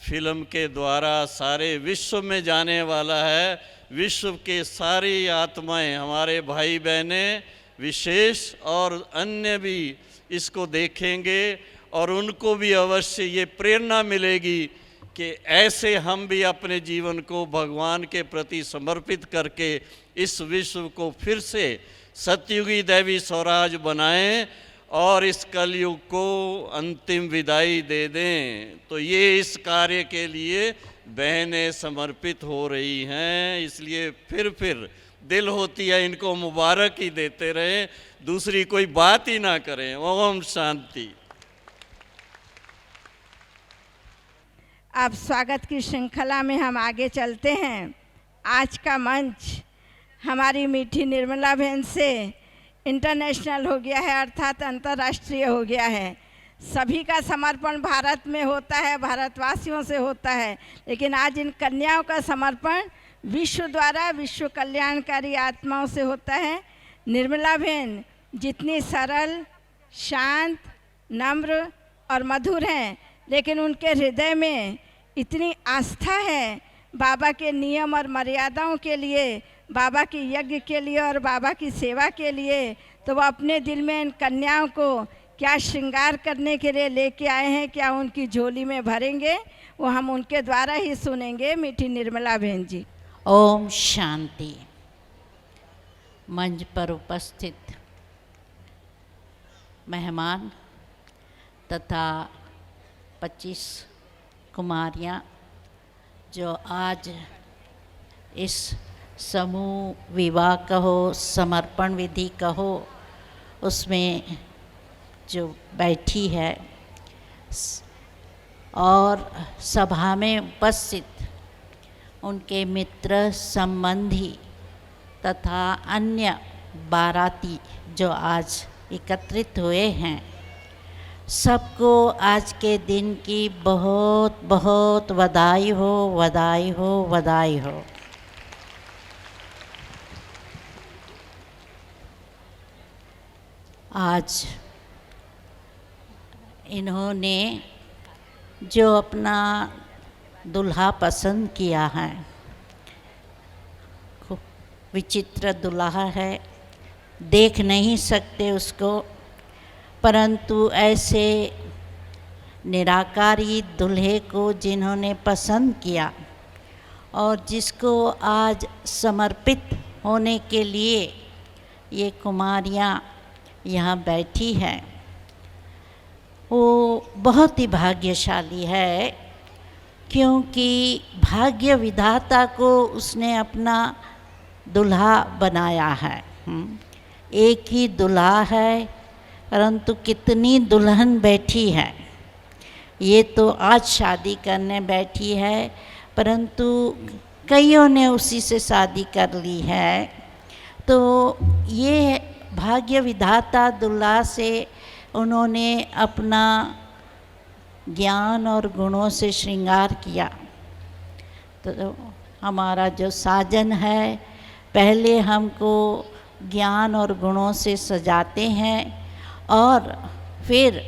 फिल्म के द्वारा सारे विश्व में जाने वाला है। विश्व के सारी आत्माएं, हमारे भाई बहने विशेष और अन्य भी इसको देखेंगे और उनको भी अवश्य ये प्रेरणा मिलेगी कि ऐसे हम भी अपने जीवन को भगवान के प्रति समर्पित करके इस विश्व को फिर से सतयुगी दैवी स्वराज बनाएं और इस कलयुग को अंतिम विदाई दे दें। तो ये इस कार्य के लिए बहनें समर्पित हो रही हैं। इसलिए फिर दिल होती है इनको मुबारक ही देते रहें, दूसरी कोई बात ही ना करें। ओम शांति।
अब स्वागत की श्रृंखला में हम आगे चलते हैं। आज का मंच हमारी मीठी निर्मला बहन से इंटरनेशनल हो गया है, अर्थात अंतर्राष्ट्रीय हो गया है। सभी का समर्पण भारत में होता है, भारतवासियों से होता है, लेकिन आज इन कन्याओं का समर्पण विश्व द्वारा, विश्व कल्याणकारी आत्माओं से होता है। निर्मला बहन जितनी सरल, शांत, नम्र और मधुर हैं, लेकिन उनके हृदय में इतनी आस्था है बाबा के नियम और मर्यादाओं के लिए, बाबा के यज्ञ के लिए और बाबा की सेवा के लिए। तो वो अपने दिल में इन कन्याओं को क्या श्रृंगार करने के लिए लेके आए हैं, क्या उनकी झोली में भरेंगे, वो हम उनके द्वारा ही सुनेंगे। मीठी निर्मला बहन जी।
ओम शांति। मंच पर उपस्थित मेहमान तथा 25 कुमारियाँ जो आज इस समूह विवाह कहो, समर्पण विधि कहो, उसमें जो बैठी है और सभा में उपस्थित उनके मित्र, संबंधी तथा अन्य बाराती जो आज एकत्रित हुए हैं, सबको आज के दिन की बहुत बहुत बधाई हो, बधाई हो, बधाई हो। आज इन्होंने जो अपना दुल्हा पसंद किया है, खूब विचित्र दुल्हा है, देख नहीं सकते उसको, परंतु ऐसे निराकारी दूल्हे को जिन्होंने पसंद किया और जिसको आज समर्पित होने के लिए ये कुमारियाँ यहाँ बैठी हैं, बहुत ही भाग्यशाली है, क्योंकि भाग्य विधाता को उसने अपना दुल्हा बनाया है। एक ही दुल्हा है, परंतु कितनी दुल्हन बैठी है। ये तो आज शादी करने बैठी है, परंतु कईयों ने उसी से शादी कर ली है। तो ये भाग्य विधाता दुल्हा से उन्होंने अपना ज्ञान और गुणों से श्रृंगार किया। तो हमारा जो साजन है, पहले हमको ज्ञान और गुणों से सजाते हैं और फिर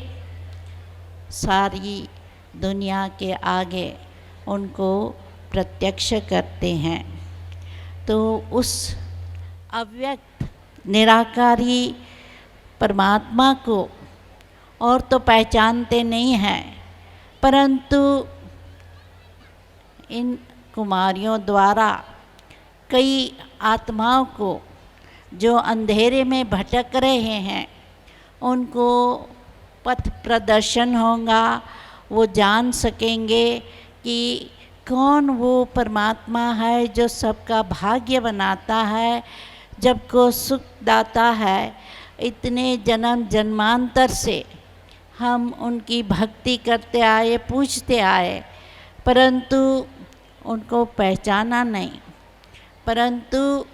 सारी दुनिया के आगे उनको प्रत्यक्ष करते हैं। तो उस अव्यक्त निराकारी परमात्मा को और तो पहचानते नहीं हैं, परंतु इन कुमारियों द्वारा कई आत्माओं को जो अंधेरे में भटक रहे हैं उनको पथ प्रदर्शन होगा। वो जान सकेंगे कि कौन वो परमात्मा है जो सबका भाग्य बनाता है, जब को सुख दाता है। इतने जन्म जन्मांतर से हम उनकी भक्ति करते आए, पूजते आए, परंतु उनको पहचाना नहीं। परंतु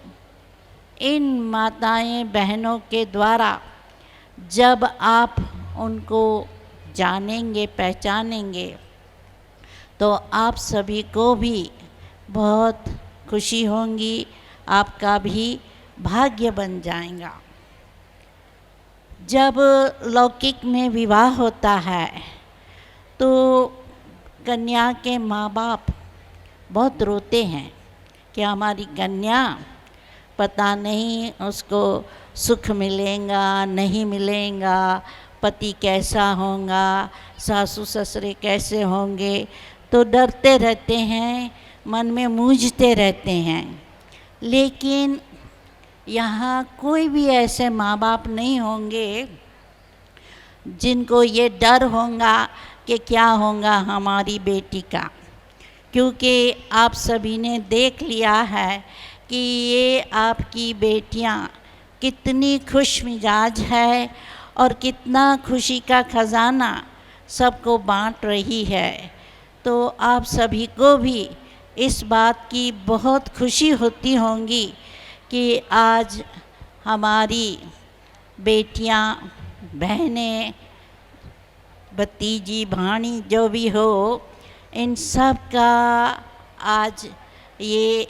इन माताएं बहनों के द्वारा जब आप उनको जानेंगे, पहचानेंगे, तो आप सभी को भी बहुत खुशी होंगी, आपका भी भाग्य बन जाएगा। जब लौकिक में विवाह होता है तो कन्या के माँ बाप बहुत रोते हैं कि हमारी कन्या पता नहीं उसको सुख मिलेगा नहीं मिलेगा, पति कैसा होगा, सासू ससुरे कैसे होंगे। तो डरते रहते हैं, मन में मूंझते रहते हैं। लेकिन यहाँ कोई भी ऐसे माँ बाप नहीं होंगे जिनको ये डर होगा कि क्या होगा हमारी बेटी का, क्योंकि आप सभी ने देख लिया है कि ये आपकी बेटियाँ कितनी खुश मिजाज है और कितना खुशी का ख़जाना सबको बांट रही है। तो आप सभी को भी इस बात की बहुत खुशी होती होंगी कि आज हमारी बेटियां, बहनें, भतीजी, भाणी जो भी हो, इन सब का आज ये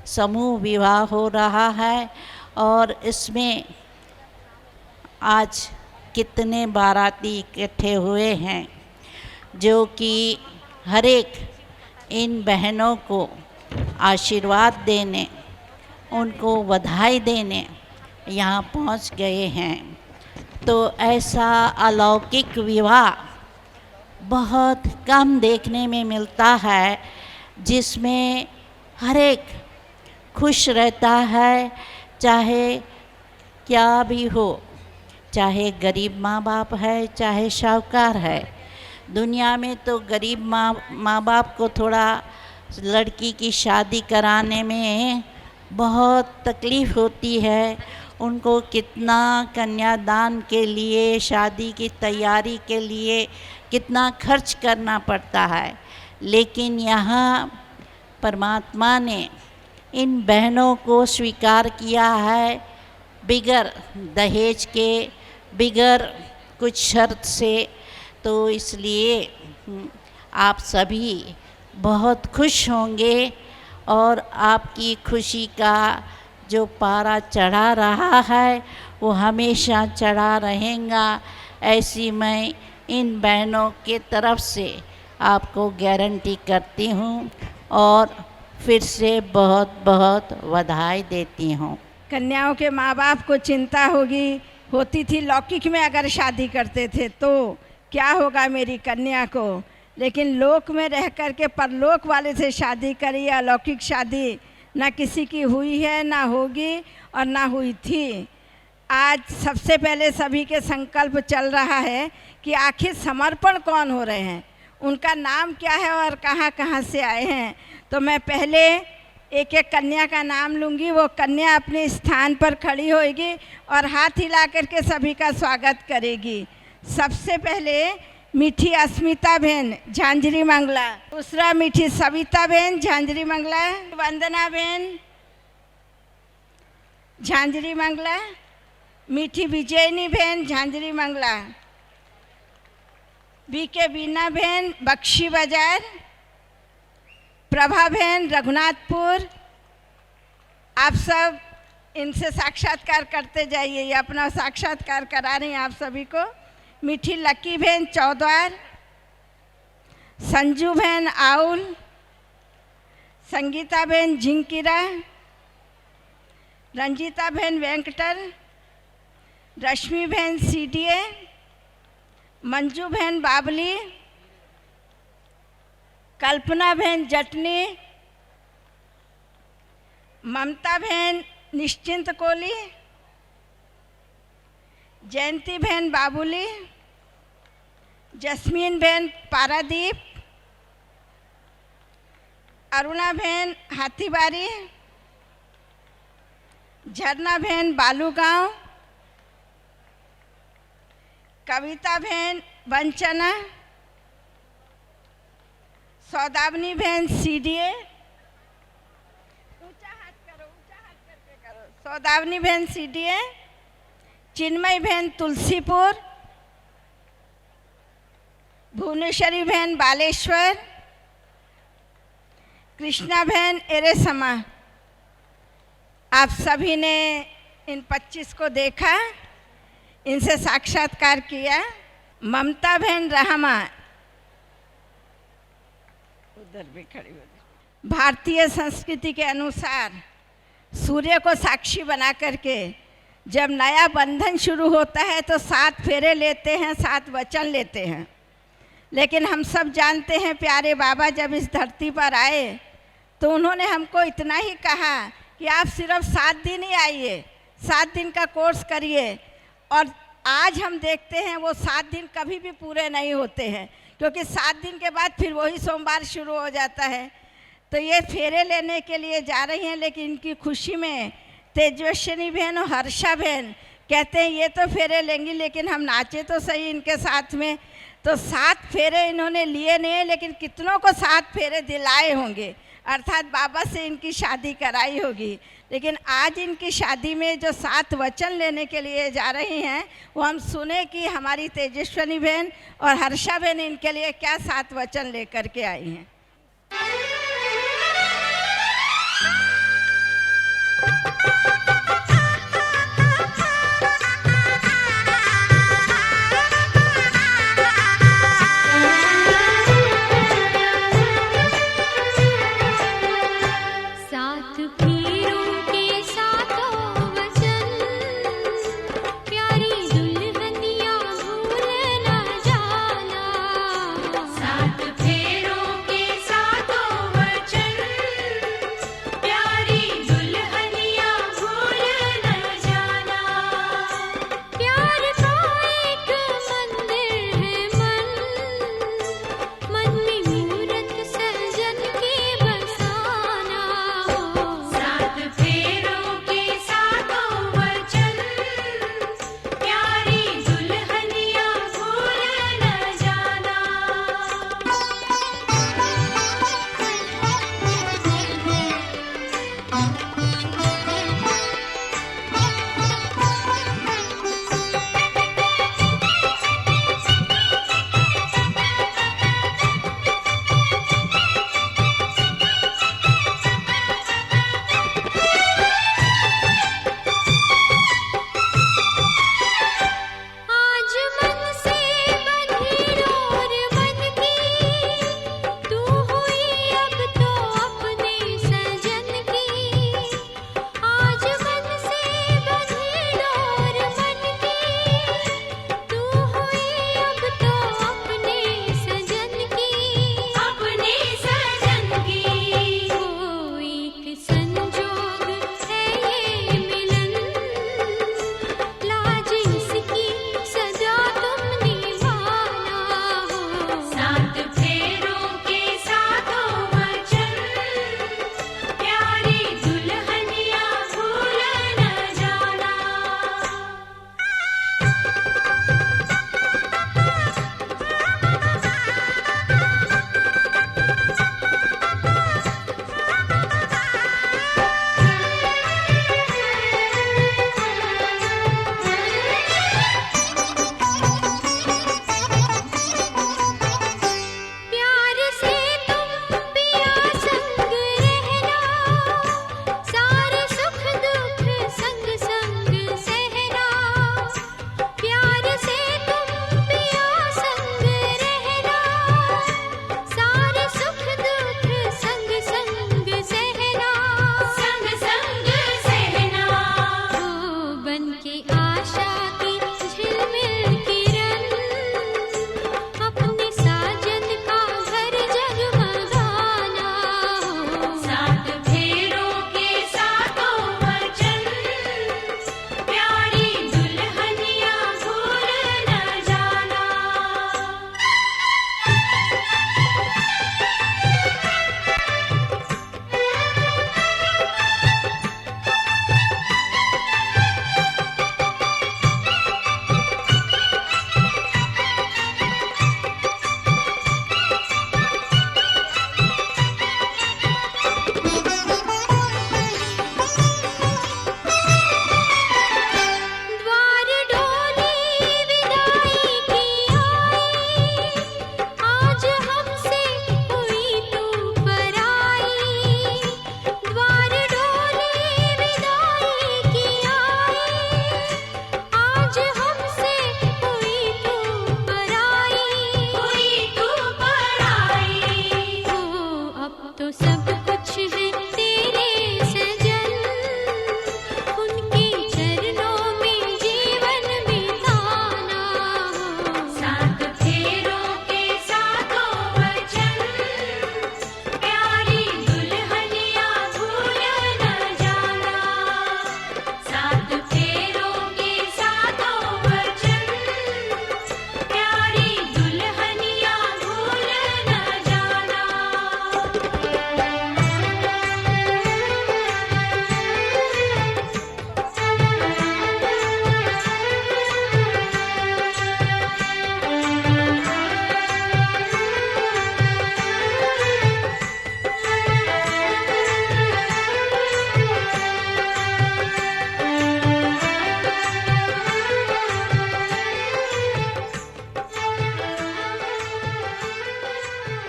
समूह विवाह हो रहा है। और इसमें आज कितने बाराती इकट्ठे हुए हैं जो कि हर एक इन बहनों को आशीर्वाद देने, उनको बधाई देने यहाँ पहुँच गए हैं। तो ऐसा अलौकिक विवाह बहुत कम देखने में मिलता है, जिसमें हर एक खुश रहता है, चाहे क्या भी हो, चाहे गरीब माँ बाप है, चाहे शाहूकार है। दुनिया में तो गरीब माँ बाप को थोड़ा लड़की की शादी कराने में बहुत तकलीफ़ होती है। उनको कितना कन्यादान के लिए, शादी की तैयारी के लिए कितना खर्च करना पड़ता है। लेकिन यहाँ परमात्मा ने इन बहनों को स्वीकार किया है, बिगर दहेज के, बिगर कुछ शर्त से। तो इसलिए आप सभी बहुत खुश होंगे और आपकी खुशी का जो पारा चढ़ा रहा है वो हमेशा चढ़ा रहेगा, ऐसी मैं इन बहनों के तरफ से आपको गारंटी करती हूँ और फिर से बहुत बहुत बधाई देती हूँ।
कन्याओं के माँ बाप को चिंता होती थी, लौकिक में अगर शादी करते थे तो क्या होगा मेरी कन्या को, लेकिन लोक में रह कर के परलोक वाले से शादी करी। अलौकिक शादी ना किसी की हुई है, ना होगी और ना हुई थी। आज सबसे पहले सभी के संकल्प चल रहा है कि आखिर समर्पण कौन हो रहे हैं, उनका नाम क्या है और कहाँ कहाँ से आए हैं। तो मैं पहले एक एक कन्या का नाम लूँगी, वो कन्या अपने स्थान पर खड़ी होएगी और हाथ हिला करके सभी का स्वागत करेगी। सबसे पहले मीठी अस्मिता बहन झांझरी मंगला, दूसरा मीठी सविता बहन झांझरी मंगला, वंदना बहन झांझरी मंगला, मीठी विजयनी बहन झांझरी मंगला, बीके बीना बहन बख्शी बाजार, प्रभा बहन रघुनाथपुर। आप सब इनसे साक्षात्कार करते जाइए, ये अपना साक्षात्कार करा रही हैं आप सभी को। मीठी लकी बहन चौद्वार, संजू बहन आउल, संगीता बहन झिंकिरा, रंजीता बहन वेंकटर, रश्मि बहन सीडीए, मंजू बहन बाबली, कल्पना बहन जटनी, ममता बहन निश्चिंत कोली, जयंती बहन बाबुली, जस्मीन बहन पारादीप, अरुणा बहन हाथीबारी, झरना बहन बालूगांव, कविता बहन बंचना, सौदावनी बहन सीडीए, ऊंचा हाथ करके करो, सौदावनी बहन सीडीए, चिन्मयी बहन तुलसीपुर, भुवनेश्वरी बहन बालेश्वर, कृष्णा बहन एरेसमा। आप सभी ने इन 25 को देखा, इनसे साक्षात्कार किया। ममता बहन रहमा उधर भी खड़ी हो। भारतीय संस्कृति के अनुसार सूर्य को साक्षी बना करके जब नया बंधन शुरू होता है तो 7 फेरे लेते हैं, 7 वचन लेते हैं। लेकिन हम सब जानते हैं प्यारे बाबा जब इस धरती पर आए तो उन्होंने हमको इतना ही कहा कि आप सिर्फ 7 दिन ही आइए, 7 दिन का कोर्स करिए। और आज हम देखते हैं वो 7 दिन कभी भी पूरे नहीं होते हैं, क्योंकि 7 दिन के बाद फिर वही सोमवार शुरू हो जाता है। तो ये फेरे लेने के लिए जा रही हैं, लेकिन इनकी खुशी में तेजस्विनी बहन और हर्षा बहन कहते हैं ये तो फेरे लेंगी लेकिन हम नाचे तो सही इनके साथ में। तो 7 फेरे इन्होंने लिए नहीं, लेकिन कितनों को 7 फेरे दिलाए होंगे, अर्थात बाबा से इनकी शादी कराई होगी। लेकिन आज इनकी शादी में जो 7 वचन लेने के लिए जा रही हैं वो हम सुने कि हमारी तेजस्विनी बहन और हर्षा बहन इनके लिए क्या 7 वचन लेकर के आई हैं।